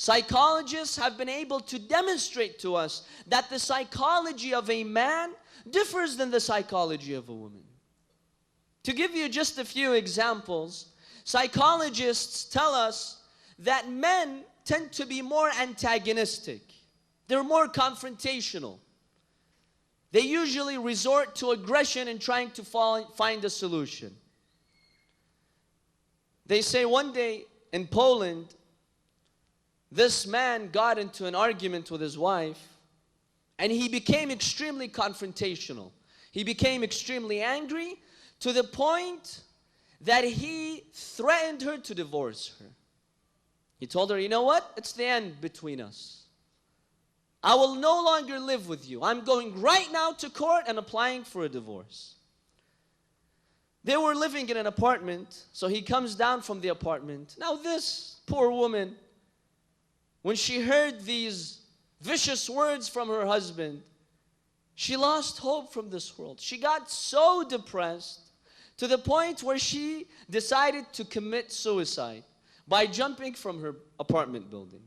Psychologists have been able to demonstrate to us that the psychology of a man differs than the psychology of a woman. To give you just a few examples, psychologists tell us that men tend to be more antagonistic. They're more confrontational. They usually resort to aggression in trying to find a solution. They say one day in Poland, this man got into an argument with his wife, and he became extremely confrontational. He became extremely angry to the point that he threatened her to divorce her. He told her, you know what? It's the end between us. I will no longer live with you. I'm going right now to court and applying for a divorce. They were living in an apartment, so he comes down from the apartment. Now this poor woman, when she heard these vicious words from her husband, she lost hope from this world. She got so depressed to the point where she decided to commit suicide by jumping from her apartment building.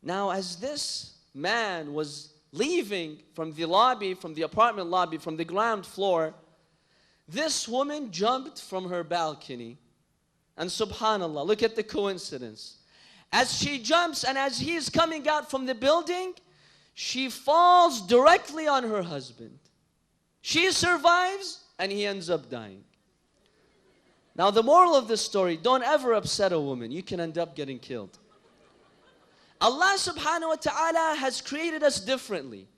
Now, as this man was leaving from the lobby, from the apartment lobby, from the ground floor, this woman jumped from her balcony. And subhanallah, look at the coincidence. As she jumps and as he is coming out from the building, she falls directly on her husband. She survives and he ends up dying. Now the moral of this story, don't ever upset a woman. You can end up getting killed. Allah subhanahu wa ta'ala has created us differently.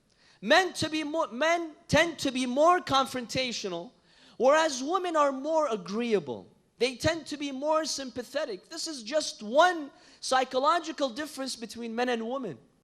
Men tend to be more confrontational, whereas women are more agreeable. They tend to be more sympathetic. This is just one psychological difference between men and women.